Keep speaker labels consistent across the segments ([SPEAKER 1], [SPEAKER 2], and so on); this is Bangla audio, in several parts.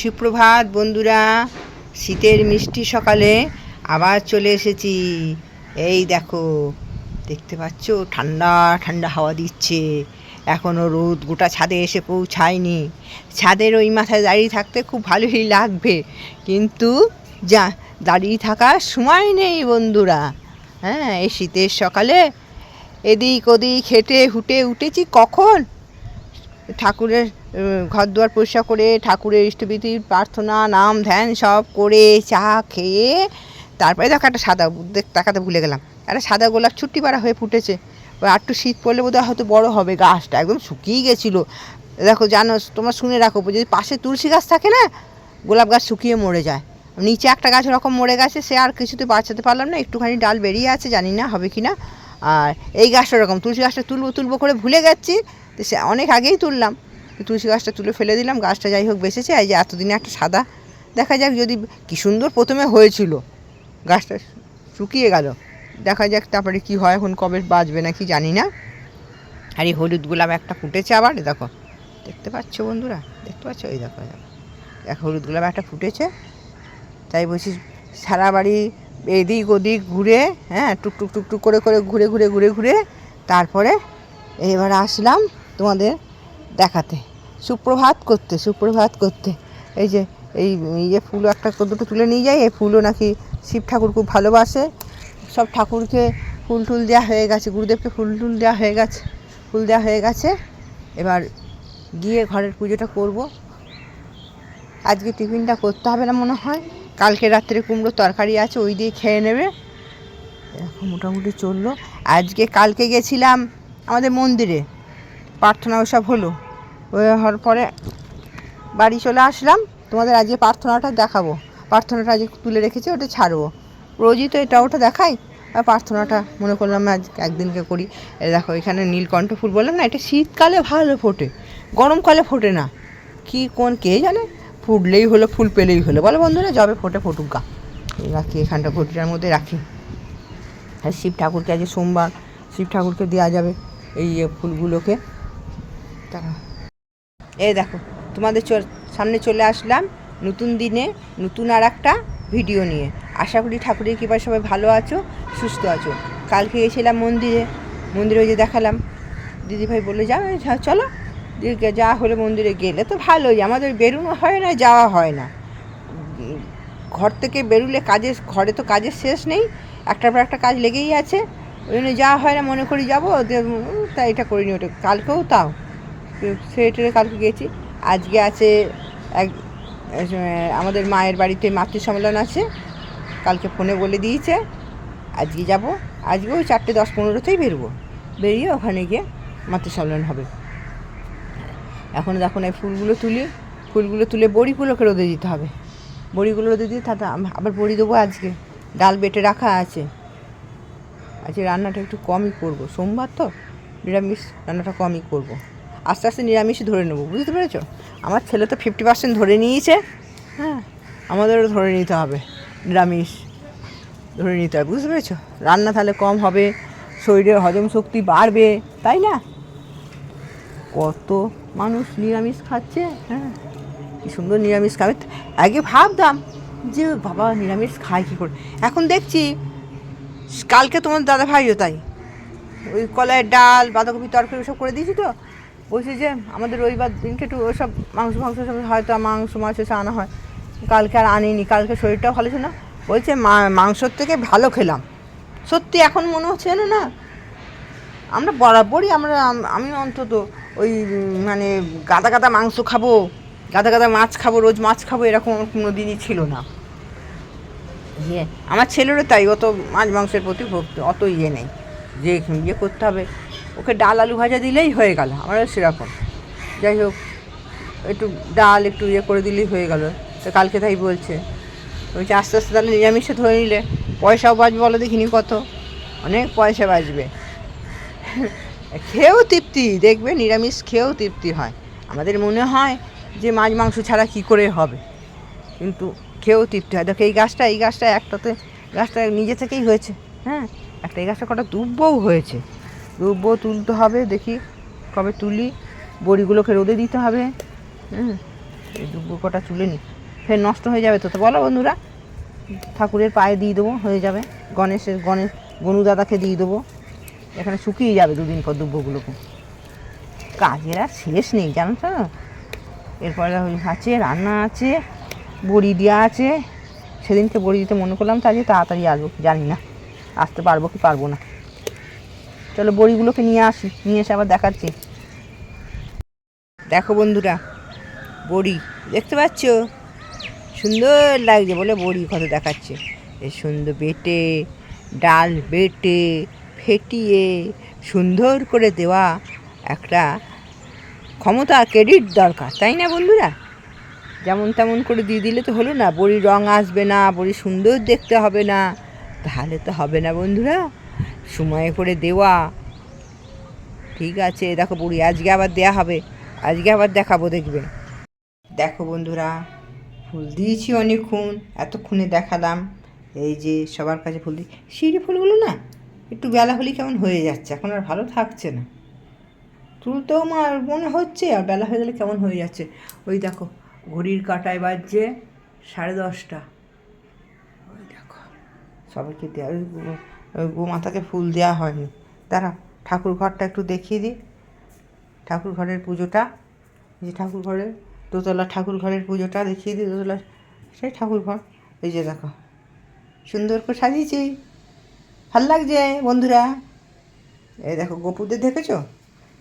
[SPEAKER 1] সুপ্রভাত বন্ধুরা, শীতের মিষ্টি সকালে আবার চলে এসেছি। এই দেখো, দেখতে পাচ্ছ ঠান্ডা ঠান্ডা হাওয়া দিচ্ছে। এখনও রোদ গোটা ছাদে এসে পৌঁছায়নি। ছাদের ওই মাথায় দাঁড়িয়ে থাকতে খুব ভালোই লাগবে, কিন্তু যা দাঁড়িয়ে থাকার সময় নেই বন্ধুরা। হ্যাঁ, এই শীতের সকালে এদিক ওদিক হেঁটে হুটে উঠেছি কখন, ঠাকুরের ঘর দুয়ার পরিষ্কার করে ঠাকুরের ইষ্টবিধির প্রার্থনা নাম ধ্যান সব করে চা খেয়ে তারপরে দেখো একটা সাদা তাকাতে ভুলে গেলাম, একটা সাদা গোলাপ ছুট্টি পাড়া হয়ে ফুটেছে। ওই একটু শীত পড়লে বোধহয় হয়তো বড় হবে। গাছটা একদম শুকিয়ে গেছিলো। দেখো, জানো তোমরা শুনে রাখো, যদি পাশে তুলসী গাছ থাকে না, গোলাপ গাছ শুকিয়ে মরে যায়। নিচে একটা গাছ ওরকম মরে গেছে, সে আর কিছুতে বাঁচাতে পারলাম না, একটুখানি ডাল বেরিয়ে আছে, জানি না হবে কি না। আর এই গাছটা ওরকম, তুলসী গাছটা তুলবো করে ভুলে গেছি, তো সে অনেক আগেই তুললাম, তুলসী গাছটা তুলে ফেলে দিলাম। গাছটা যাই হোক বেঁচেছে। এই যে এতদিনে একটা সাদা, দেখা যাক, যদি কী সুন্দর প্রথমে হয়েছিল, গাছটা শুকিয়ে গেল, দেখা যাক তারপরে কি হয়। এখন কবে বাঁচবে নাকি জানি না। আর এই হলুদ গোলাপ একটা ফুটেছে আবার, দেখো, দেখতে পাচ্ছ বন্ধুরা, দেখতে পাচ্ছ, এই দেখো দেখো হলুদ গোলাপ একটা ফুটেছে। তাই বলছি সারা বাড়ি এদিক ওদিক ঘুরে, হ্যাঁ, টুকটুক টুকটুক করে ঘুরে তারপরে এবার আসলাম তোমাদের দেখাতে, সুপ্রভাত করতে। এই যে এই ফুল একটা দুটো তুলে নিয়ে যাই। এই ফুলও নাকি শিব ঠাকুর খুব ভালোবাসে। সব ঠাকুরকে ফুল টুল দেওয়া হয়ে গেছে, গুরুদেবকে ফুল দেওয়া হয়ে গেছে। এবার গিয়ে ঘরের পুজোটা করব। আজকে টিফিনটা করতে হবে না মনে হয়, কালকে রাত্রে কুমড়োর তরকারি আছে, ওই দিয়ে খেয়ে নেবে। এখন মোটামুটি চললো। কালকে গেছিলাম আমাদের মন্দিরে, প্রার্থনা ওসব হলো, হওয়ার পরে বাড়ি চলে আসলাম। তোমাদের আজকে প্রার্থনাটা দেখাবো। প্রার্থনাটা আজকে তুলে রেখেছি, ওটা ছাড়বো। রোজই তো এটা ওটা দেখাই, আর প্রার্থনাটা মনে করলাম আজ একদিনকে করি। দেখো, এখানে নীলকণ্ঠ ফুল বললাম না, এটা শীতকালে ভালো ফোটে, গরমকালে ফোটে না। কে জানে, ফুটলেই হলো, ফুল পেলেই হলো, বলো বন্ধুরা, যবে ফোটে ফুটুক গা। রাখি এখানটা, ঘটিটার মধ্যে রাখি। আর শিব ঠাকুরকে আজকে সোমবার, শিব ঠাকুরকে দেওয়া যাবে এই ফুলগুলোকে। তারা এই দেখো, তোমাদের সামনে চলে আসলাম নতুন দিনে নতুন আর একটা ভিডিও নিয়ে। আশা করি ঠাকুরের কৃপায় সবাই ভালো আছো, সুস্থ আছো। কালকে গেছিলাম মন্দিরে ওই যে দেখালাম, দিদিভাই বললো যাও চলো, দিদিকে যা হলে মন্দিরে গেলে তো ভালোই, আমাদের বেরোনো হয় না, যাওয়া হয় না। ঘর থেকে বেরোলে ঘরে তো কাজের শেষ নেই, একটার পর একটা কাজ লেগেই আছে, ওই জন্য যাওয়া হয় না। মনে করি যাবো, তাই এটা করিনি। ওটা কালকেও তাও সেটারে কালকে গেছি। আজকে আছে আমাদের মায়ের বাড়িতে মাতৃ সম্মেলন আছে, কালকে ফোনে বলে দিয়েছে। আজকে যাব, আজকেও 4:10-15 বেরোবো, বেরিয়ে ওখানে গিয়ে মাতৃ সম্মেলন হবে। এখন দেখুন এই ফুলগুলো তুলে বড়িগুলোকে রোদে দিতে হবে। বড়িগুলো রোদে দিয়ে তাতে আবার বড়ি দেবো। আজকে ডাল বেটে রাখা আছে। আজকে রান্নাটা একটু কমই করব, সোমবার তো নিরামিষ, রান্নাটা কমই করব। আস্তে আস্তে নিরামিষই ধরে নেবো, বুঝতে পেরেছো? আমার ছেলে তো 50% ধরে নিয়েছে, হ্যাঁ, আমাদেরও ধরে নিতে হবে, নিরামিষ ধরে নিতে হবে, বুঝতে পেরেছো? রান্না তাহলে কম হবে, শরীরের হজম শক্তি বাড়বে, তাই না? কত মানুষ নিরামিষ খাচ্ছে, হ্যাঁ, কী সুন্দর নিরামিষ খাবে। আগে ভাবতাম যে বাবা নিরামিষ খায় কী করে, এখন দেখছি। কালকে তোমার দাদা ভাইও তাই, ওই কলাইয়ের ডাল বাঁধাকপি তরকারি ওসব করে দিয়েছি। তো বলছি যে আমাদের রবিবার দিনকে একটু ওসব মাংস সব হয়তো মাংস মাছ এসে আনা হয়, কালকে আর আনিনি। কালকে শরীরটাও ভালো ছিল না, বলছে মাংসর থেকে ভালো খেলাম। সত্যি এখন মনে হচ্ছে না আমরা বরাবরই আমি অন্তত ওই মানে গাদা মাংস খাবো, গাদা মাছ খাবো, রোজ মাছ খাবো, এরকম আমার কোনো দিনই ছিল না। আমার ছেলেরও তাই, অত মাছ মাংসের প্রতি অত নেই যে করতে হবে, ওকে ডাল আলু ভাজা দিলেই হয়ে গেল। আমারও সেরকম, যাই হোক, একটু ডাল একটু করে দিলেই হয়ে গেল। তো কালকে তাই বলছে আস্তে আস্তে তাহলে নিরামিষে ধরে নিলে পয়সাও বাঁচবে, বলো দেখিনি, কত অনেক পয়সা বাঁচবে। খেয়েও তৃপ্তি, দেখবে নিরামিষ খেয়েও তৃপ্তি হয়। আমাদের মনে হয় যে মাছ মাংস ছাড়া কী করে হবে, কিন্তু খেয়েও তৃপ্তি হয়। দেখো এই গাছটা গাছটা নিজে থেকেই হয়েছে, হ্যাঁ, এই গাছটা কটা দুব্বও হয়েছে, দুব্বো তুলতে হবে, দেখি কবে তুলি। বড়িগুলোকে রোদে দিতে হবে, এই দুব্বো কটা তুলে নি, ফের নষ্ট হয়ে যাবে তো। তো বলো বন্ধুরা, ঠাকুরের পায়ে দিয়ে দেবো, হয়ে যাবে। গণেশ গনু দাদাকে দিয়ে দেবো, এখানে শুকিয়ে যাবে দুদিন পর দুব্বোগুলোকে। কাজের আর শেষ নেই জানো তো। এরপরে আছে রান্না আছে, বড়ি দেওয়া আছে। সেদিনকে বড়ি দিতে মনে করলাম তো আজকে তাড়াতাড়ি আসবো, জানি না আসতে পারবো কি পারবো না। চলো বড়িগুলোকে নিয়ে আসি, নিয়ে এসে আবার দেখাচ্ছি। দেখো বন্ধুরা, বড়ি দেখতে পাচ্ছ, সুন্দর লাগছে বলে বড়ি কত দেখাচ্ছে। এ সুন্দর বেটে, ডাল বেটে ফেটিয়ে সুন্দর করে দেওয়া একটা ক্ষমতা, ক্রেডিট দরকার, তাই না বন্ধুরা? যেমন তেমন করে দিয়ে দিলে তো হলো না, বড়ির রঙ আসবে না, বড়ি সুন্দর দেখতে হবে না, তাহলে তো হবে না বন্ধুরা। সময় করে দেওয়া, ঠিক আছে। দেখো বড়ি আজকে আবার দেয়া হবে, আজকে আবার দেখাবো, দেখবে। দেখো বন্ধুরা, ফুল দিয়েছি অনেকক্ষণ, এতক্ষণে দেখালাম। এই যে সবার কাছে ফুল দিই, শিউলি ফুলগুলো না একটু বেলা হলে কেমন হয়ে যাচ্ছে, এখন আর ভালো থাকছে না। তুলতেও আমার মনে হচ্ছে, আর বেলা হয়ে গেলে কেমন হয়ে যাচ্ছে। ওই দেখো ঘড়ির কাঁটায় বাজছে 10:30। ওই দেখো সবাইকে দেওয়া, ওই গোমাতাকে ফুল দেওয়া হয়নি। দাঁড়া, ঠাকুর ঘরটা একটু দেখিয়ে দিই। ঠাকুর ঘরের পুজোটা, এই যে ঠাকুর ঘরের দোতলা ঠাকুর ঘরের পুজোটা দেখিয়ে দিই। দোতলা সেই ঠাকুর ঘর, এই যে দেখো সুন্দর করে সাজিয়েছি, ভাল লাগছে বন্ধুরা। এই দেখো গোপুদের দেখেছো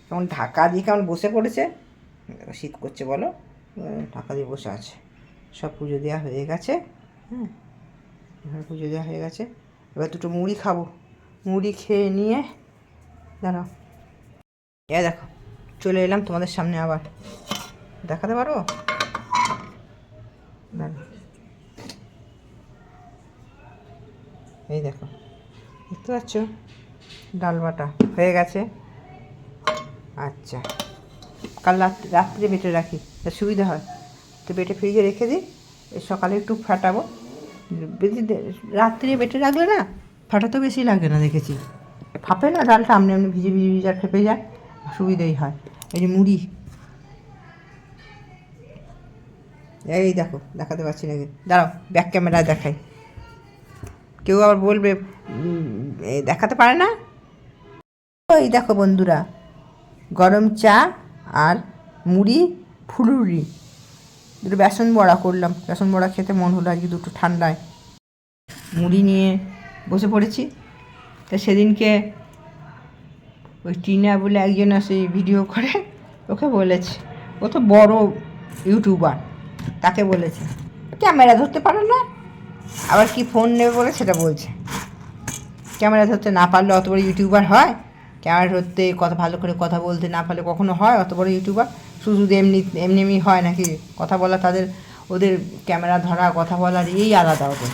[SPEAKER 1] কেমন ঢাকা দিয়ে কেমন বসে পড়েছে, শীত করছে বলো, ঢাকা দিয়ে বসে আছে। সব পুজো দেওয়া হয়ে গেছে, হ্যাঁ পুজো দেওয়া হয়ে গেছে। এবার দুটো মুড়ি খাবো, মুড়ি খেয়ে নিয়ে দাঁড়াও, এ দেখো চলে এলাম তোমাদের সামনে, আবার দেখাতে পারো? এই দেখো, দেখতে পাচ্ছ ডাল বাটা হয়ে গেছে। আচ্ছা, কাল রাত্রে বেটে রাখি, তা সুবিধা হয় তো, বেটে ফ্রিজে রেখে দিই, সকালে একটু ফাটাবো। বেশি রাত্রে বেটে রাখলে না ফাটাতেও বেশি লাগে না, দেখেছি ফাঁপে না ডালটা, এমনি এমনি ভিজে ভিজে ভিজে আর ফেপে যায়, সুবিধেই হয়। এই যে মুড়ি, এই দেখো দেখাতে পারছি নাকি, দাঁড়াও ব্যাক ক্যামেরায় দেখাই, কেউ আবার বলবে দেখাতে পারে না। ওই দেখো বন্ধুরা, গরম চা আর মুড়ি ফুলুরি, দুটো বেসন বড়া করলাম, বেসন বড়া খেতে মন হলো আজকে, দুটো ঠান্ডায় মুড়ি নিয়ে বসে পড়েছি। তা সেদিনকে ওই টিনা বলে একজন আসে ভিডিও করে, ওকে বলেছে, ও তো বড় ইউটিউবার, তাকে বলেছে ক্যামেরা ধরতে পারো না, আবার কি ফোন নেবে বলে সেটা বলছে। ক্যামেরা ধরতে না পারলে অত বড় ইউটিউবার হয়? ক্যামেরা ধরতে কথা ভালো করে কথা বলতে না পারলে কখনো হয় অত বড় ইউটিউবার? শুধু এমনি এমনি হয় নাকি কথা বলা? তাদের ওদের ক্যামেরা ধরা কথা বলার এই আলাদা ওদের।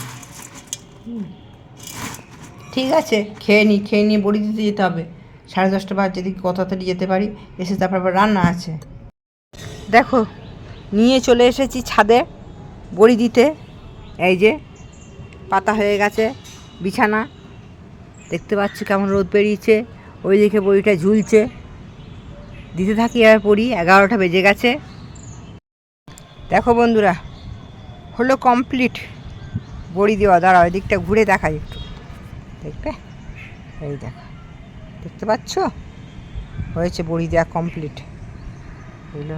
[SPEAKER 1] ঠিক আছে, খেয়ে নিয়ে বড়ি দিতে যেতে হবে। 10:30 বাজে, যদি কত তাড়াতাড়ি যেতে পারি, এসে তারপর আবার রান্না আছে। দেখো নিয়ে চলে এসেছি ছাদে বড়ি দিতে, এই যে পাতা হয়ে গেছে বিছানা, দেখতে পাচ্ছি কেমন রোদ বেরিয়েছে, ওই দিকে বড়িটা ঝুলছে, দিতে থাকি আর পড়ি। 11টা বেজে গেছে। দেখো বন্ধুরা, হলো কমপ্লিট বড়ি দেওয়া। দাঁড়াও ওই দিকটা ঘুরে দেখাই একটু, দেখবে? এই দেখো, দেখতে পাচ্ছ হয়েছে বড়ি দেওয়া কমপ্লিট। বুঝলো,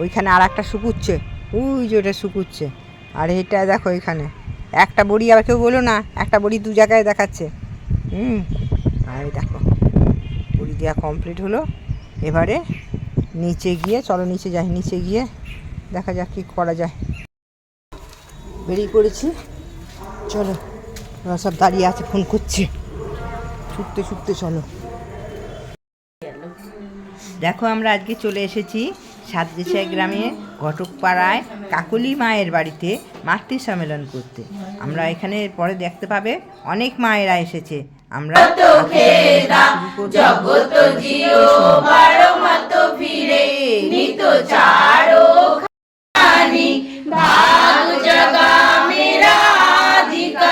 [SPEAKER 1] ওইখানে আর একটা শুকুচ্ছে, ওই যে ওটা শুকুচ্ছে, আর এটা দেখো এখানে একটা বড়ি, আবার কেউ বলো না একটা বড়ি দু জায়গায় দেখাচ্ছে। আর দেখো বড়ি দেওয়া কমপ্লিট হলো। এবারে নিচে গিয়ে, চলো নিচে যাই, নিচে গিয়ে দেখা যাক কী করা যায়। বেরিয়ে পড়েছি, চলো, ওরা সব দাঁড়িয়ে আছে, ফোন করছে, ছুটতে ছুটতে চলো। দেখো আমরা আজকে চলে এসেছি সাতগেছিয়া গ্রামে ঘটকপাড়ায় কাকলি মায়ের বাড়িতে মাতৃ সম্মেলন করতে। আমরা এখানে পরে দেখতে পাবে অনেক মায়েরা এসেছে। আমরা জগত জিও বারো মাত ফিরে নিত চারো খানি ভাগ জগা মেরা আধিকা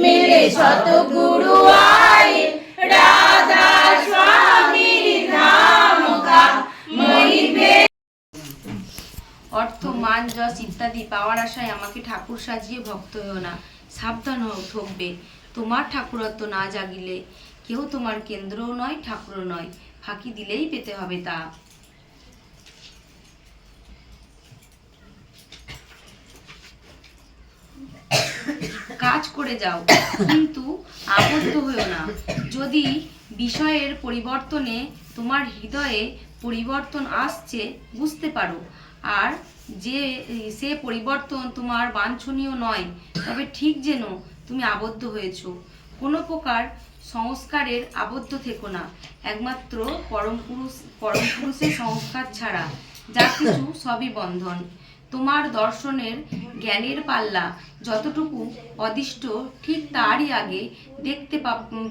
[SPEAKER 1] মেরে সতগুরু আয় রাধা স্বামীর ধাম কা মরিবে অর্থ
[SPEAKER 2] মান যশ ইত্যাদি পাওয়ার আশায় আমাকে ঠাকুর সাজিয়ে ভক্ত হও না, সাবধান হও, ঠকবে। তোমার ঠাকুরত্ব না জাগিলে কেউ তোমার কেন্দ্রও নয়, ঠাকুরও নয়, ফাঁকি দিলেই পেতে হবে তা। কাজ করে যাও, কিন্তু আবদ্ধ হয়েও না। যদি বিষয়ের পরিবর্তনে তোমার হৃদয়ে পরিবর্তন আসছে বুঝতে পারো, আর যে সে পরিবর্তন তোমার বাঞ্ছনীয় নয়, তবে ঠিক যেন তুমি আবদ্ধ হয়েছো। কোনো প্রকার সংস্কারের আবদ্ধ থেকো না, একমাত্র পরম পুরুষের সংস্কার ছাড়া যা কিছু সবই বন্ধন। তোমার দর্শনের জ্ঞানের পাল্লা যতটুকু অদিষ্ট, ঠিক তারই আগে দেখতে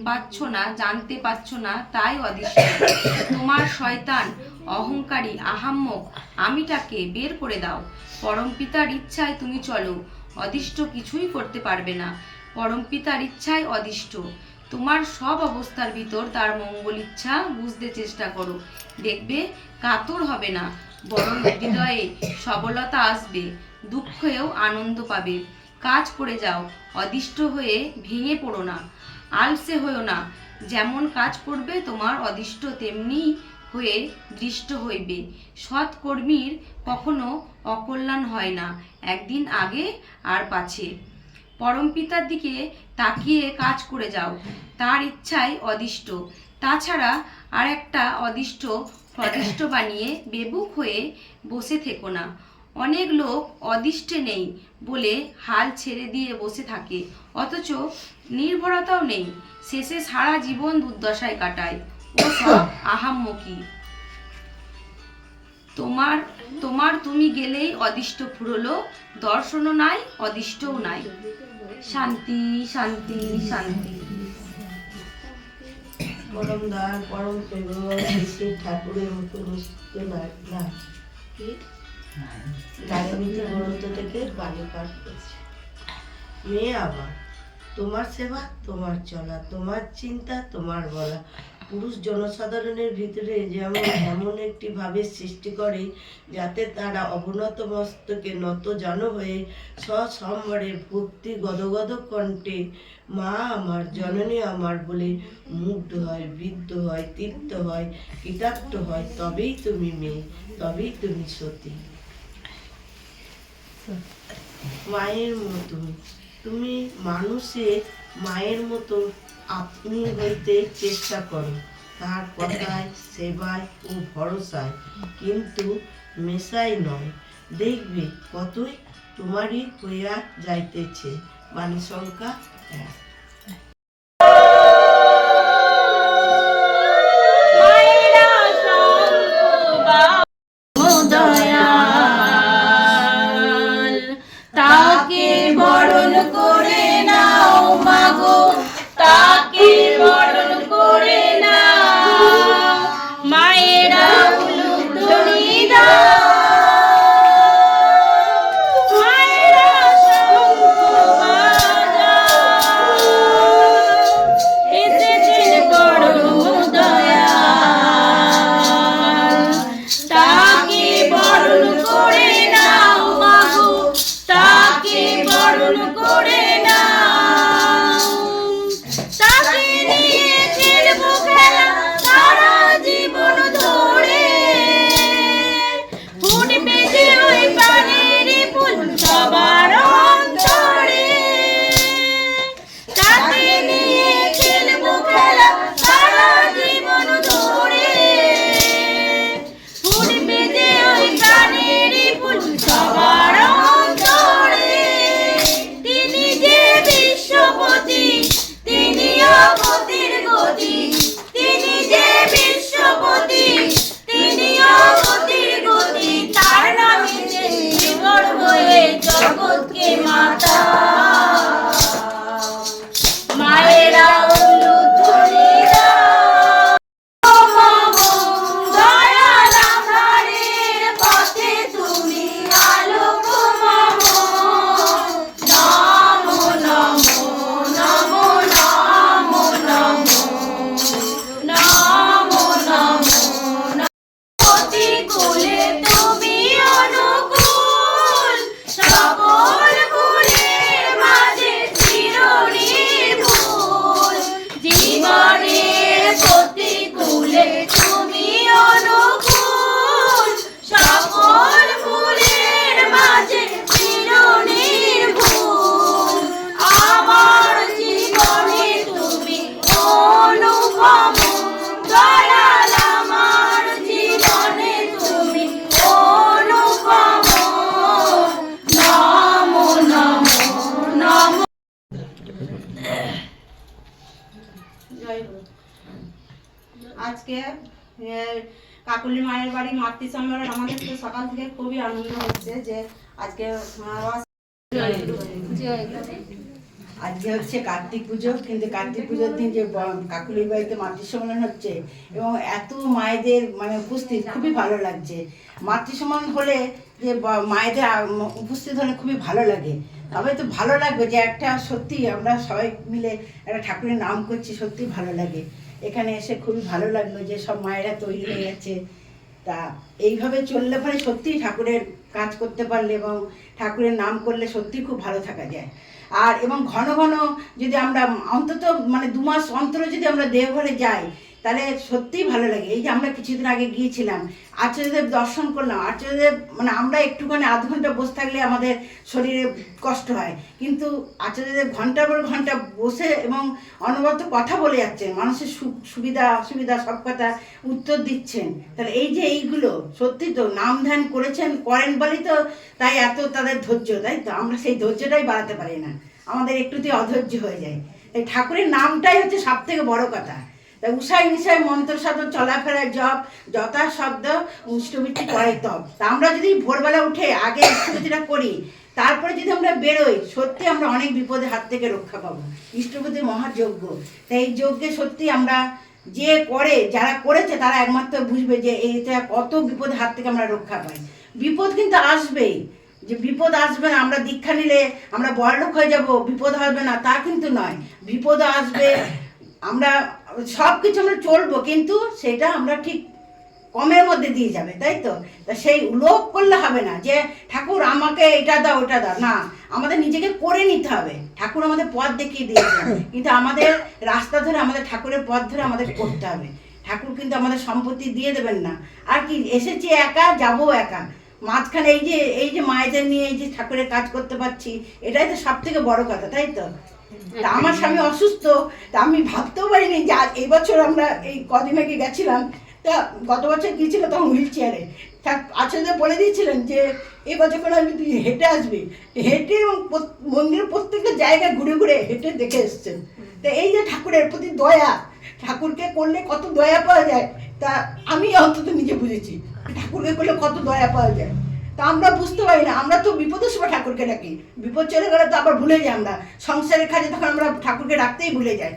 [SPEAKER 2] পাচ্ছ না, জানতে পারছ না, তাই অদিষ্ট। তোমার শয়তান অহংকারী আহাম্মক আমিটাকে বের করে দাও। পরমপিতার ইচ্ছায় তুমি চলো, অদিষ্ট কিছুই করতে পারবে না। পরমপিতার ইচ্ছায় অদিষ্ট। তোমার সব অবস্থার ভিতর তার মঙ্গল ইচ্ছা বুঝতে চেষ্টা করো, দেখবে কাতর হবে না, বরং হৃদয়ে সবলতা আসবে, দুঃখেও আনন্দ পাবে। কাজ করে যাও, অদিষ্ট হয়ে ভেঙে পড়ো না, আলসে হয়েও না। যেমন কাজ করবে তোমার অদিষ্ট তেমনি হয়ে দৃষ্ট হইবে। সৎ কর্মীর কখনো অকল্যাণ হয় না, একদিন আগে আর পাছে। পরমপিতার দিকে তাকিয়ে কাজ করে যাও, তার ইচ্ছাই অদিষ্ট। তাছাড়া আর একটা অদিষ্ট প্রদিষ্ট বানিয়ে বেবুক হয়ে বসে থেকো না। অনেক লোক অদিষ্টে নেই বলে হাল ছেড়ে দিয়ে বসে থাকে, অথচ নির্ভরতাও নেই, শেষে সারা জীবন দুর্দশায় কাটায়। ও সব আহাম্মকি। তোমার তোমার তুমি গেলেই অদিষ্ট ফুরলো, দর্শনও নাই, অদিষ্টও নাই। শান্তি শান্তি শান্তি।
[SPEAKER 3] পরম দান পরম শ্রী ঠাকুরের মতো নিশ্চিত না কি গ্রন্থ থেকে বাণী পাঠ করছে। মেয়ে আবার তোমার সেবা, তোমার চলা, তোমার চিন্তা, তোমার বলা পুরুষ জনসাধারণের ভিতরে যেমন এমন একটি ভাবের সৃষ্টি করে যাতে তারা অবনত মস্তকে নত জানো হয়ে সসম্বরে ভক্তি গদগদ কণ্ঠে মা আমার, জননী আমার বলে মুগ্ধ হয়, বৃদ্ধ হয়, তৃপ্ত হয়, কৃতার্থ হয়, তবেই তুমি মেয়ে, তবেই তুমি সতী। মায়ের মতো তুমি মানুষের মায়ের মতো আপনি হইতে চেষ্টা করো, তার কথায়, সেবায় ও ভরসায়, কিন্তু মেশাই নয়। দেখবে কতই তোমারই হইয়া যাইতেছে। বাণী সংখ্যা 1।
[SPEAKER 2] তাকে বরণ করে নাও মাগো, তাকে বরণ করে নাও, মায়েরা উলুধ্বনি দাও, মায়েরা শঙ্খ বাজাও,
[SPEAKER 4] কাকুলি মায়ের বাড়ি মাতৃ সম্মেলন আমাদের তো সকাল থেকে খুবই আনন্দ হচ্ছে যে আজকে
[SPEAKER 5] আজকে হচ্ছে কার্তিক পুজো, কিন্তু কার্তিক পুজোর দিন যে কাকুলির বাড়িতে মাতৃ সম্মেলন হচ্ছে এবং এত মায়েদের মানে উপস্থিত, খুবই ভালো লাগছে। মাতৃ সম্মেলন হলে যে মায়েদের উপস্থিত হলে খুবই ভালো লাগে। তবে তো ভালো লাগবে যে একটা সত্যি আমরা সবাই মিলে একটা ঠাকুরের নাম করছি, সত্যি ভালো লাগে। এখানে এসে খুবই ভালো লাগলো যে সব মায়েরা তৈরি হয়ে গেছে। তা এইভাবে চললে পরে সত্যিই ঠাকুরের কাজ করতে পারলে এবং ঠাকুরের নাম করলে সত্যি খুব ভালো থাকা যায়। আর এবং ঘন ঘন যদি আমরা অন্তত মানে 2 মাস অন্তরে যদি আমরা দেওঘরে যাই তাহলে সত্যিই ভালো লাগে। এই যে আমরা কিছুদিন আগে গিয়েছিলাম, আচার্যদেব দর্শন করলাম। আচার্যদেব মানে আমরা একটুখানি আধ ঘন্টা বসে থাকলে আমাদের শরীরে কষ্ট হয়, কিন্তু আচার্যদেব ঘন্টার পর ঘন্টা বসে এবং অনবরত কথা বলে যাচ্ছেন, মানুষের সুবিধা অসুবিধা সব কথা উত্তর দিচ্ছেন। তাহলে এই যে এইগুলো সত্যি তো নাম ধ্যান করেন বলেই তো তাই এত তাদের ধৈর্য, তাই তো আমরা সেই ধৈর্যটাই বাড়াতে পারি না, আমাদের একটুতেই অধৈর্য হয়ে যায়। তাই ঠাকুরের নামটাই হচ্ছে সব থেকে বড় কথা। তাই উষায় নিশায় মন্ত্র সাধন চলাফেরার জপ যথা শব্দ উষ্টবৃত্তি করাই তব। তা আমরা যদি ভোরবেলা উঠে আগে ইষ্টবৃত্তিটা করি, তারপরে যদি আমরা বেরোই, সত্যি আমরা অনেক বিপদের হাত থেকে রক্ষা পাবো। ইষ্টবৃত্তির মহাযজ্ঞ, তাই এই যজ্ঞে সত্যি আমরা যে যারা করেছে তারা একমাত্র বুঝবে যে এইটা কত বিপদের হাত থেকে আমরা রক্ষা পাই। বিপদ কিন্তু আসবেই, যে বিপদ আসবে না আমরা দীক্ষা নিলে আমরা বড়লোক হয়ে যাব, বিপদ আসবে না তা কিন্তু নয়। বিপদ আসবে, আমরা সব কিছু আমরা চলবো, কিন্তু সেটা আমরা ঠিক কমের মধ্যে দিয়ে যাবে, তাই তো? তা সেই লোভ করলে হবে না যে ঠাকুর আমাকে এটা দাও ওটা দাও, না, আমাদের নিজেকে করে নিতে হবে। ঠাকুর আমাদের পথ দেখিয়ে দিয়েছেন, কিন্তু আমাদের রাস্তা ধরে আমাদের ঠাকুরের পথ ধরে আমাদের করতে হবে। ঠাকুর কিন্তু আমাদের সম্পত্তি দিয়ে দেবেন না। আর কি এসেছি একা, যাবো একা, মাঝখানে এই যে মায়েদের নিয়ে এই যে ঠাকুরের কাজ করতে পারছি, এটাই তো সব থেকে বড় কথা, তাই তো? তা আমার স্বামী অসুস্থ, তা আমি ভাবতেও পারিনি যে আজ এই বছর আমরা এই কদিন আগে গেছিলাম, তা গত বছর গিয়েছিল তখন হুইল চেয়ারে, তা আচার্য বলে দিয়েছিলেন যে এই বছর করে আমি তুই হেঁটে আসবি, হেঁটে এবং মন্দিরের প্রত্যেকটা জায়গায় ঘুরে ঘুরে হেঁটে দেখে এসছেন। তা এই যে ঠাকুরের প্রতি দয়া, ঠাকুরকে করলে কত দয়া পাওয়া যায়, তা আমি অন্তত নিজে বুঝেছি ঠাকুরকে করলে কত দয়া পাওয়া যায়। তা আমরা বুঝতে পারি না, আমরা তো বিপদের সময় ঠাকুরকে ডাকি, বিপদ চলে গেলে তো আবার ভুলে যাই। আমরা সংসারের কাজে তখন আমরা ঠাকুরকে ডাকতেই ভুলে যাই।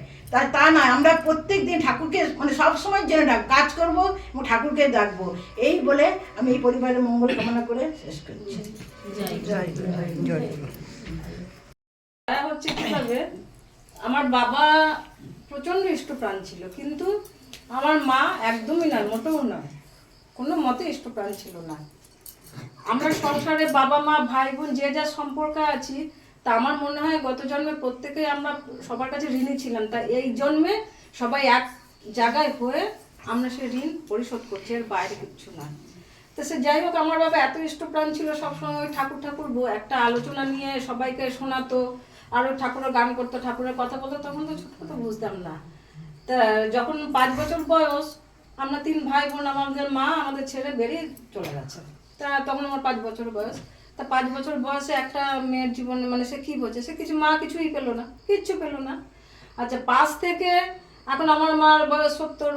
[SPEAKER 5] তা নয়, আমরা প্রত্যেক দিন ঠাকুরকে মানে সবসময়ের জন্য কাজ করবো এবং ঠাকুরকে ডাকবো। এই বলে আমি এই পরিবারের মঙ্গল কামনা করে শেষ করছি।
[SPEAKER 6] হচ্ছে কিভাবে আমার বাবা প্রচন্ড ইষ্টপ্রাণ ছিল, কিন্তু আমার মা একদমই নয়, মোটেও নয়, কোনো মতে ইষ্টপ্রাণ ছিল না। আমরা সংসারে বাবা মা ভাই বোন যে যা সম্পর্ক আছি, তা আমার মনে হয় গত জন্মে প্রত্যেকে আমরা সবার কাছে ঋণী ছিলাম, তা এই জন্মে সবাই এক জায়গায় হয়ে আমরা সেই ঋণ পরিশোধ করছি, এর বাইরে কিচ্ছু না। তো সে যাই হোক, আমার বাবা এত ইষ্টপ্রাণ ছিল, সবসময় ওই ঠাকুর একটা আলোচনা নিয়ে সবাইকে শোনাতো, আর ওই ঠাকুরের গান করতো, ঠাকুরের কথা বলতো। তখন তো ছোট কথা বুঝতাম না। তা যখন 5 বছর বয়স, আমরা 3 ভাই বোন, আমাদের মা আমাদের ছেড়ে বেরিয়ে চলে গেছে। তা তখন আমার 5 বছর বয়স। তা 5 বছর বয়সে একটা মেয়ের জীবনে মানে সে কী বোঝে, সে কিছুই পেলো না, কিচ্ছু পেলো না। আচ্ছা, 5 থেকে এখন আমার মার বয়স 70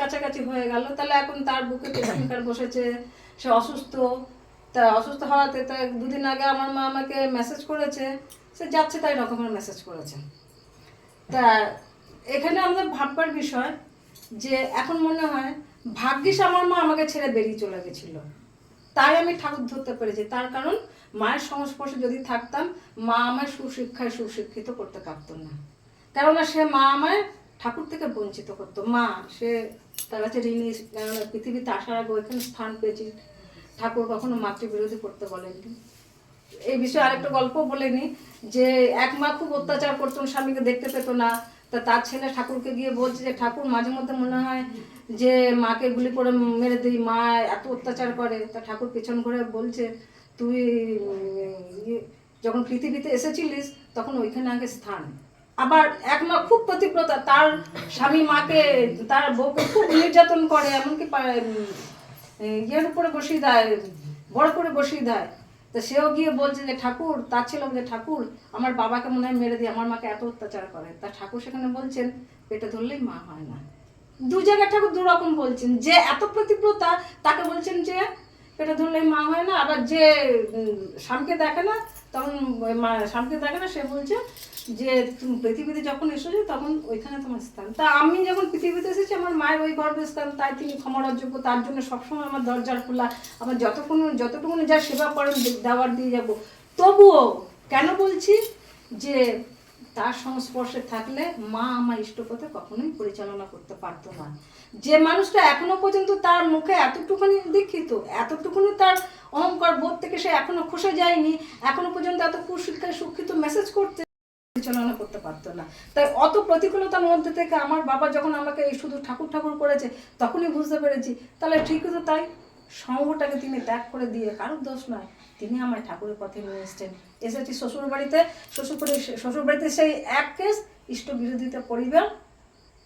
[SPEAKER 6] কাছাকাছি হয়ে গেল। তাহলে এখন তার বুকে পেশেন্টার বসেছে, সে অসুস্থ। তা অসুস্থ হওয়াতে তা 2 দিন আগে আমার মা আমাকে মেসেজ করেছে, সে যাচ্ছে তাই রকমের মেসেজ করেছে। তা এখানে আমাদের ভাববার বিষয় যে এখন মনে হয় ভাগ্যিস আমার মা আমাকে ছেড়ে বেরিয়ে চলে গেছিলো, তাই আমি ঠাকুর ধরতে পেরেছি। তার কারণ মায়ের সংস্পর্শে যদি থাকতাম, মা আমায় সুশিক্ষিত করতে পারতো না, কেননা সে মা আমায় ঠাকুর থেকে বঞ্চিত করতো। মা সে তার কাছে ঋণী, পৃথিবীতে আসার আগে ওইখানে স্থান পেয়েছি। ঠাকুর কখনো মাতৃবিরোধী করতে বলেননি। এই বিষয়ে আরেকটা গল্প বলে নি, যে এক মা খুব অত্যাচার করতো, স্বামীকে দেখতে পেতো না। তা তার ছেলে ঠাকুরকে গিয়ে বলছে যে ঠাকুর, মাঝে মধ্যে মনে হয় যে মাকে গুলি করে মেরে দিই, মা এত অত্যাচার করে। তা ঠাকুর পেছন ঘুরে বলছে, তুই যখন পৃথিবীতে এসেছিলিস তখন ওইখানে আগে স্থান। আবার এক মা খুব প্রতিব্রতা, তার স্বামী মাকে, তার বউকে খুব নির্যাতন করে, এমনকি ইয়ের উপরে বসিয়ে দেয়, বড় করে বসিয়ে দেয়। তো সেও গিয়ে বলছে যে ঠাকুর, তার ছিল যে ঠাকুর, আমার বাবাকে মনে হয় মেরে দিয়ে আমার মাকে এত অত্যাচার করে। তা ঠাকুর সেখানে বলছেন, পেটে ধরলেই মা হয় না, দু জায়গায় ঠাকুর দু রকম বলছেন। যে এত প্রতিব্রতা তাকে বলছেন যে পেটে ধরলে মা হয় না, আবার যে স্বামীকে দেখে না তখন স্বামীকে দেখে না সে বলছে যে তুমি পৃথিবীতে যখন এসেছো তখন ওইখানে তোমার স্থান। তা আমি যখন পৃথিবীতে এসেছি আমার মায়ের ওই গর্ভের স্থান, তাই তিনি ক্ষমার যোগ্য, তার জন্য সবসময় আমার দরজার খোলা, আমার যতটুকু যা সেবা করেন দেওয়ার দিয়ে যাব। তবুও কেন বলছি যে তার সংস্পর্শে থাকলে মা আমার ইষ্টপথে কখনোই পরিচালনা করতে পারতো না। যে মানুষটা এখনো পর্যন্ত তার মুখে এতটুকুনি দীক্ষিত, এতটুকুনি তার অহংকার বোধ থেকে সে এখনো খসে যায়নি, এখনো পর্যন্ত এত কুশিক্ষায় শিক্ষিত মেসেজ করতে পরিচালনা করতে পারতো না। তাই অত প্রতিকূলতার মধ্যে থেকে আমার বাবা যখন আমাকে এই শুধু ঠাকুর ঠাকুর করেছে তখনই বুঝতে পেরেছি তাহলে ঠিকই তো তাই, সঙ্গটাকে তিনি ত্যাগ করে দিয়ে, কারোর দোষ নয়, তিনি আমার ঠাকুরের পথে নিয়ে এসছেন। এসেছি শ্বশুরবাড়িতে, শ্বশুরবাড়িতে সেই এক কেস ইষ্ট বিরোধিতা পরিবার,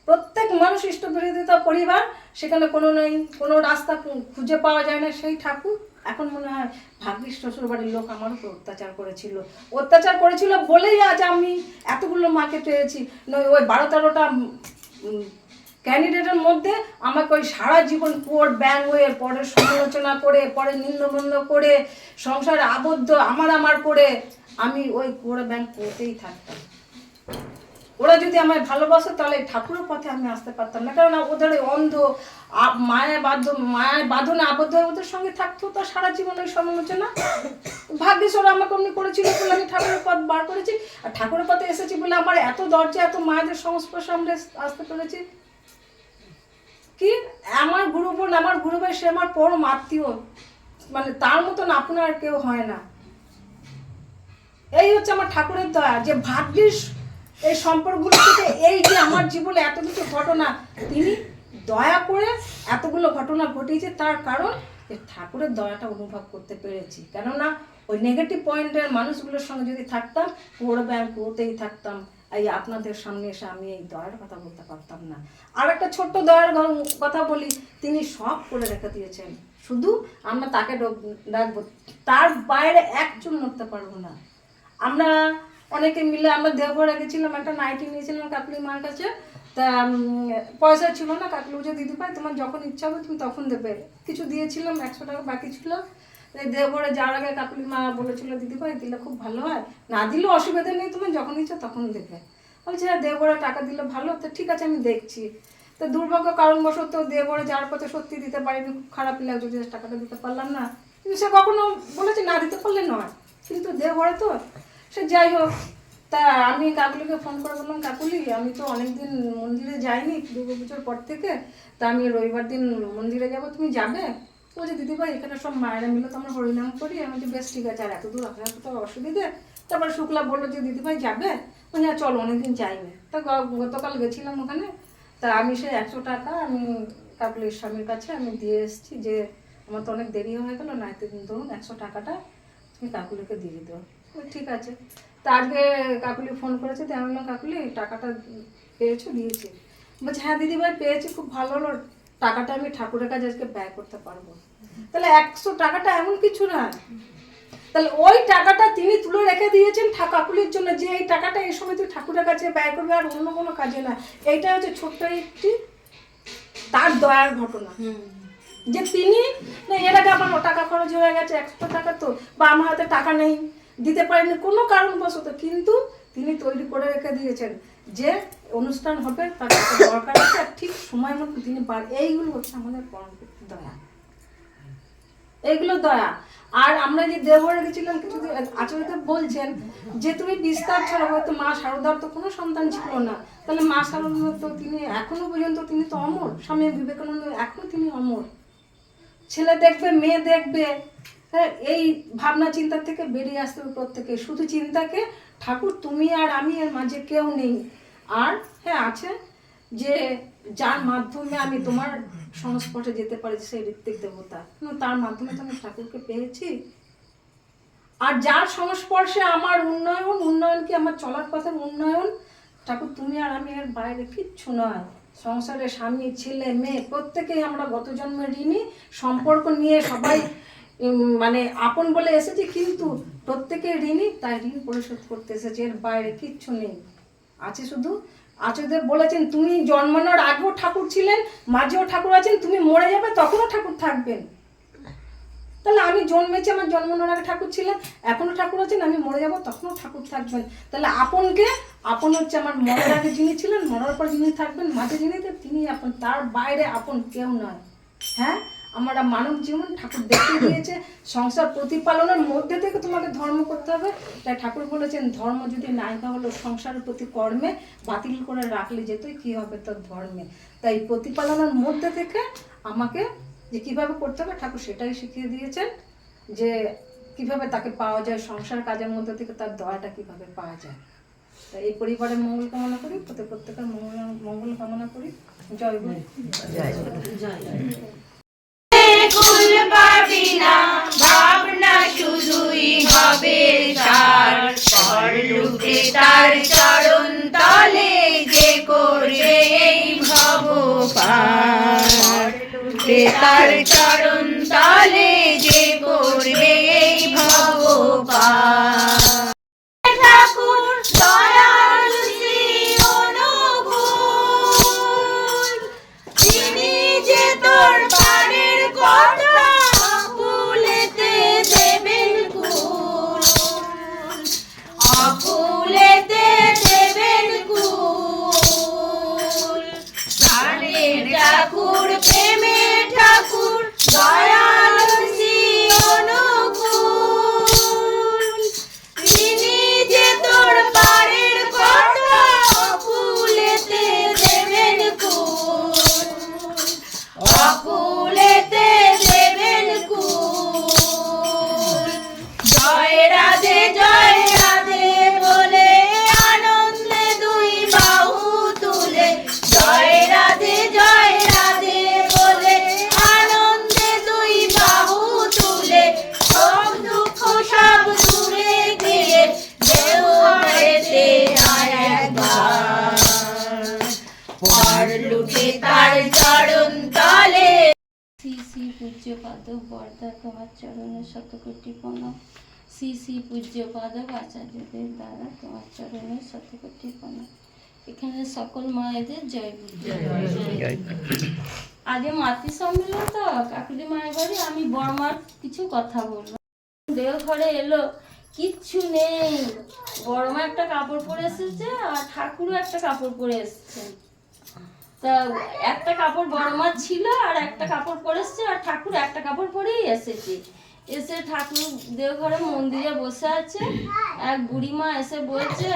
[SPEAKER 6] প্রত্যেক মানুষ ইষ্ট বিরোধিতা পরিবার, সেখানে কোনো নেই, কোনো রাস্তা খুঁজে পাওয়া যায় না। সেই ঠাকুর এখন মনে হয় ভাগ্যিস শ্বশুরবাড়ির লোক আমার উপর অত্যাচার করেছিল বলেই আজ আমি এতগুলো মাকে পেয়েছি। ওই 12-13টা ক্যান্ডিডেটের মধ্যে আমাকে ওই সারা জীবন কোর্ট ব্যাং হয়ে পরে সমালোচনা করে, পরে নিন্দবন্ধ করে, সংসারে আবদ্ধ আমার করে আমি ওই কোর্ট ব্যাং করতেই থাকতাম। ওরা যদি আমায় ভালোবাসে তাহলে ঠাকুরের পথে আমি আসতে পারতাম না, কারণ ওদের অন্ধ মায়ের বাঁধনে আবদ্ধ হয়ে ওদের সঙ্গে থাকতো, তার সারা জীবন ওই সমালোচনা। ভাগ্যিস ওরা আমাকে অমনি করেছিল বলে আমি ঠাকুরের পথ বার করেছি, আর ঠাকুরের পথে এসেছি বলে আমার এত দরজা, এত মায়েদের সংস্পর্শে আমরা আসতে পেরেছি। কি আমার গুরু বোন, আমার গুরু ভাই, সে আমার পরম আত্মীয়, মানে তার মতন আপনার কেউ হয় না। এই হচ্ছে আমার ঠাকুরের দয়া, যে ভাগ্যিস এই সম্পর্কগুলো থেকে এই যে আমার জীবনে এত কিছু ঘটনা, তিনি দয়া করে এতগুলো ঘটনা ঘটিয়েছে, তার কারণ ঠাকুরের দয়াটা অনুভব করতে পেরেছি। কেননা ওই নেগেটিভ পয়েন্টের মানুষগুলোর সঙ্গে যদি থাকতাম, করতেই থাকতাম, এই আপনাদের সামনে এসে আমি এই দয়ার কথা বলতে পারতাম না। আর একটা ছোট্ট দয়ার কথা বলি, তিনি সব করে রেখে দিয়েছেন, শুধু আমরা তাকে ডাকবো, তার বাইরে এক চুল নড়তে পারবো না। আমরা অনেকে মিলে আমরা দেওঘরে গেছিলাম, একটা নাইটি নিয়েছিলাম কাকুলি মার কাছে, তা পয়সা ছিল না, কাকুলি বলছে দিদি ভাই তোমার যখন ইচ্ছা হবে তুমি তখন দেবে, কিছু দিয়েছিলাম, 100 টাকা বাকি ছিল। দেওঘরে যাওয়ার আগে কাকুলি মা বলেছিল দিদি ভাই দিলে খুব ভালো হয়, না দিলেও অসুবিধা নেই, তুমি যখন ইচ্ছা তখন দেবে। বলছে হ্যাঁ দেওঘরে টাকা দিলে ভালো, তো ঠিক আছে আমি দেখছি। তো দুর্ভাগ্য কারণবশত দেওঘরে যাওয়ার পথে সত্যি দিতে পারিনি, খুব খারাপ লাগছে যে টাকাটা দিতে পারলাম না, কিন্তু সে কখনো বলেছে না দিতে পারলে নয়, কিন্তু দেওঘরে তো সে যাই হোক। তা আমি কাকুলিকে ফোন করে বললাম কাকুলি আমি তো অনেকদিন মন্দিরে যাইনি দুর্গাপুজোর পর থেকে, তা আমি রবিবার দিন মন্দিরে যাব, তুমি যাবে? বলছে দিদিভাই এখানে সব মায়েরা মিলে তো আমরা হরিনাম করি। আমি বলছি বেশ ঠিক আছে, আর এত দূর আপনার তো অসুবিধে। তারপরে শুক্লা বললো যে দিদিভাই যাবে, বলছি হ্যাঁ চলো, অনেকদিন যাইনি। তা গতকাল গেছিলাম ওখানে, তা আমি সে 100 টাকা আমি কাকুলির স্বামীর কাছে আমি দিয়ে এসেছি, যে আমার তো অনেক দেরি হয়ে গেলো, না ধরুন 100 টাকাটা তুমি কাকুলিকে দিয়ে দেবো। ঠিক আছে। তা আজকে কাকুলি ফোন করেছে, তো আমি বললাম কাকুলি টাকাটা পেয়েছো? দিয়েছি। বলছে হ্যাঁ দিদিভাই পেয়েছি, খুব ভালো হলো, টাকাটা আমি ঠাকুরের কাছে আজকে ব্যয় করতে পারবো। তাহলে 100 টাকাটা এমন কিছু না, তাহলে ওই টাকাটা তিনি তুলে রেখে দিয়েছেন কাকুলির জন্য, যে এই টাকাটা এই সময় তুই ঠাকুরের কাছে ব্যয় করবে, আর অন্য কোনো কাজে না। এইটা হচ্ছে ছোট্ট একটি তার দয়ার ঘটনা, যে তিনি এর আগে আমার টাকা খরচ হয়ে গেছে 100 টাকা, তো বা আমার হাতে টাকা নেই, দিতে পারেনি কোনো কারণবশত, কিন্তু তিনি তৈরি করে রেখে দিয়েছেন যে অনুষ্ঠান হবে, তার দরকার আছে, আর ঠিক সময় মতো তিনি এইগুলো হচ্ছে আমাদের পরম দয়া, এইগুলো দয়া। আর আমরা যে দেওঘরে গেছিলাম, কিছু আচরিত বলছেন যে তুমি বিস্তার ছাড়া, হয়তো মা শারদার তো কোনো সন্তান ছিল না, তাহলে মা শারদা তো তিনি এখনো পর্যন্ত তিনি তো অমর, স্বামী বিবেকানন্দ এখনো তিনি অমর, ছেলে দেখবে মেয়ে দেখবে, হ্যাঁ এই ভাবনা চিন্তা থেকে বেরিয়ে আসতে হবে প্রত্যেকে, শুধু চিন্তাকে ঠাকুর তুমি আর আমি এর মাঝে কেউ নেই। আর হ্যাঁ আছে যে যার মাধ্যমে আমি তোমার সংস্পর্শে যেতে পারি, সেই ঋত্বিক দেবতা, তার মাধ্যমে তো আমি ঠাকুরকে পেয়েছি। আর যার সংস্পর্শে আমার উন্নয়ন কি আমার চলার পথের উন্নয়ন, ঠাকুর তুমি আর আমি এর বাইরে কিচ্ছু নয়। সংসারে স্বামী ছেলে মেয়ে প্রত্যেকেই আমরা গত জন্মের ঋণী, সম্পর্ক নিয়ে সবাই মানে আপন বলে এসেছি, কিন্তু প্রত্যেকের ঋণী, তাই ঋণ পরিশোধ করতে এসেছে, এর বাইরে কিচ্ছু নেই। আছে শুধু আচার্যদেব বলেছেন তুমি জন্মানোর আগেও ঠাকুর ছিলেন, মাঝেও ঠাকুর আছেন, তুমি মরে যাবে তখনও ঠাকুর থাকবেন। তাহলে আমি জন্মেছি, আমার জন্মানোর আগে ঠাকুর ছিলেন, এখনো ঠাকুর আছেন, আমি মরে যাব তখনও ঠাকুর থাকবেন। তাহলে আপন হচ্ছে আমার মরার আগে যিনি ছিলেন, মরার পর যিনি থাকবেন, মাঝে যিনি তিনি আপন, তার বাইরে আপন কেউ নয়। হ্যাঁ, আমরা মানব জীবন ঠাকুর দেখিয়ে দিয়েছে, সংসার প্রতিপালনের মধ্যে থেকে তোমাকে ধর্ম করতে হবে। তাই ঠাকুর বলেছেন ধর্ম যদি নায়িকা হলো সংসারের প্রতি কর্মে, বাতিল করে রাখলে যেতই কি হবে তোর ধর্মে। তাই প্রতিপালনের মধ্যে থেকে আমাকে যে কিভাবে করতে হবে ঠাকুর সেটাই শিখিয়ে দিয়েছেন, যে কিভাবে তাকে পাওয়া যায়, সংসার কাজের মধ্যে থেকে তার দয়াটা কিভাবে পাওয়া যায়। তাই এই পরিবারের মঙ্গল কামনা করি, প্রত্যেকের মঙ্গল কামনা করি। জয় গুরু।
[SPEAKER 2] কুল পাবি না ভাবনা শুধুই হবে সার, পরলোকে তার চরণ তলে যে করবে এই ভব পার, তার চরণ তলে যে করবে এই ভব পার। ঠাকুর দয়াল শ্রী অনুকূল, তিনি যে তোর পারের কথা ভুলেতে দেবেন কুল, অকুলেতে দেবেন কুল। প্রাণের ঠাকুর প্রেমের ঠাকুর দয়াল শ্রী অনুকূল, তিনি যে তোর পারের কথা ভুলেতে দেবেন কুল, অকুলেতে দেবেন কুল। জয় রাধে বলে আনন্দে দুই বাহু তুলে, জয় রাধে বলে আনন্দে দুই বাহু তুলে, সব দুঃখ সব দূরে গিয়ে দেহ হয়েতে আর একবার, পরলোকে তার চরণ তলে।
[SPEAKER 7] শ্রী শ্রী পূজ্যপাদ বরদা তোমার চরণে শতকোটি প্রণাম। শ্রী শ্রী পূজ্যপাদ আচার্যদের দ্বারা তোমার চরণে শতকোটি প্রণাম। এখানে সকল মায়েদের জয় গুরু। আগে মাতৃ সম্মেলন তো কাকুলি মায়ের বাড়ি, আমি বড়মার কিছু কথা বলবো। দেওঘরে এলো, কিচ্ছু নেই, বড়মা একটা কাপড় পরে এসেছে আর ঠাকুরও একটা কাপড় পরে এসেছে। তা একটা কাপড় বড়মার ছিল আর একটা কাপড় পরে এসছে, আর ঠাকুর একটা কাপড় পরেই এসেছে। এসে ঠাকুর দেওঘরে মন্দিরে বসে আছে, এক বুড়িমা এসে বলছে,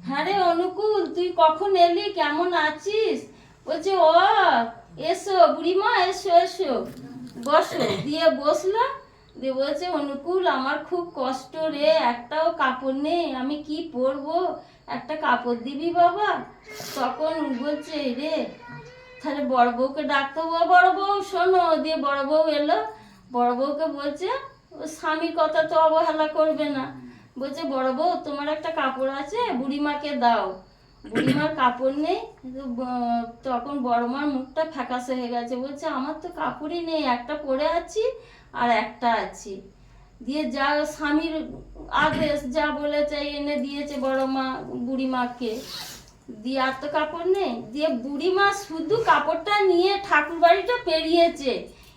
[SPEAKER 7] হ্যাঁ রে অনুকূল তুই কখন এলি, কেমন আছিস? বলছে ও এসো বুড়িমা, এসো এসো বসো। দিয়ে বসলো, দিয়ে বলছে অনুকূল আমার খুব কষ্ট রে, একটাও কাপড় নেই, আমি কি পরবো, একটা কাপড় দিবি বাবা? তখন বলছে রে তাহলে বড় বউকে ডাকতে হবে। বড় বউ শোনো। দিয়ে বড় বউ এলো, বড় বউকে বলছে ও স্বামীর কথা তো অবহেলা করবে না, বলছে বড় বউ তোমার একটা কাপড় আছে বুড়িমাকে দাও। বুড়িমার কাপড় নেই, তখন বড়মার মুখটা ফ্যাকাশে হয়ে গেছে, বলছে আমার তো কাপড়ই নেই, একটা পরে আছি আর একটা আছি। দিয়ে যা স্বামীর আদেশ যা বলেছে এনে দিয়েছে বড়মা বুড়িমাকে, দিয়ে আর তো কাপড় নেই। দিয়ে বুড়িমা শুধু কাপড়টা নিয়ে ঠাকুর বাড়িটা পেরিয়েছে,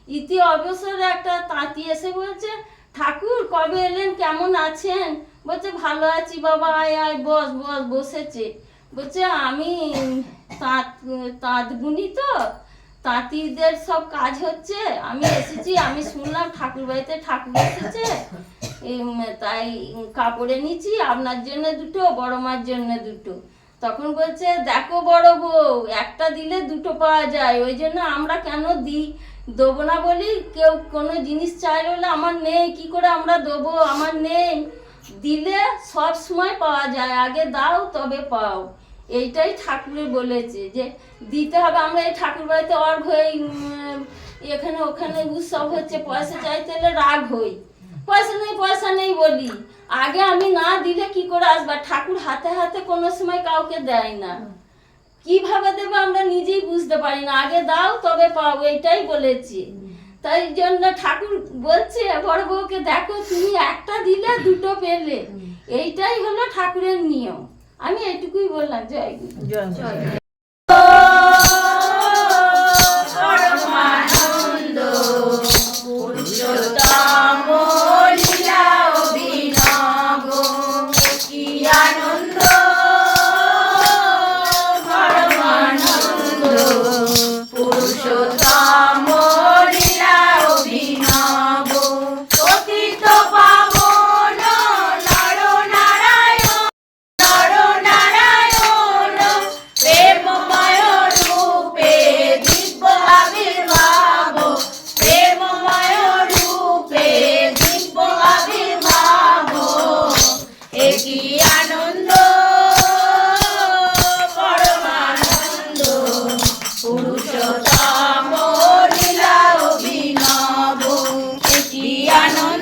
[SPEAKER 7] ইতি অবসরে একটা তাঁতি এসে বলছে ঠাকুর কবে এলেন, কেমন আছেন? বলছে ভালো আছি বাবা, আয় আয় বস বস। বসেছে, বলছে আমি তাঁত বুনি তো, তাঁতিদের সব কাজ হচ্ছে, আমি এসেছি, আমি শুনলাম ঠাকুর বাড়িতে ঠাকুর এসেছে, তাই কাপড়ে নিচ্ছি, আপনার জন্য দুটো, বড় মার জন্য দুটো। তখন বলছে দেখো বড় বউ, একটা দিলে দুটো পাওয়া যায়, ওই জন্য আমরা কেন দেবো না বলি, কেউ কোনো জিনিস চাইলে বলে আমার নেই, কি করে আমরা দেবো, আমার নেই, দিলে সব সময় পাওয়া যায়, আগে দাও তবে পাও। এইটাই ঠাকুরের বলেছে যে দিতে হবে। আমরা এই ঠাকুর বাড়িতে অর্ঘ এখানে ওখানে উৎসব হচ্ছে, পয়সা চাইতে হলে রাগ হই, পয়সা নেই বলি, আগে আমি না দিলে কি করে আসবা? ঠাকুর হাতে হাতে কোনো সময় কাউকে দেয় না, কিভাবে দেবো আমরা নিজেই বুঝতে পারি না, আগে দাও তবে পাও, এইটাই বলেছি। তাই জন্য ঠাকুর বলছে বড় বউকে দেখো তুমি একটা দিলে দুটো পেলে, এইটাই হলো ঠাকুরের নিয়ম। আমি এটুকুই বললাম, জয় গুরু।
[SPEAKER 3] জয় পুরুষোত্তম লীলা অভিনব, কি আনন্দ।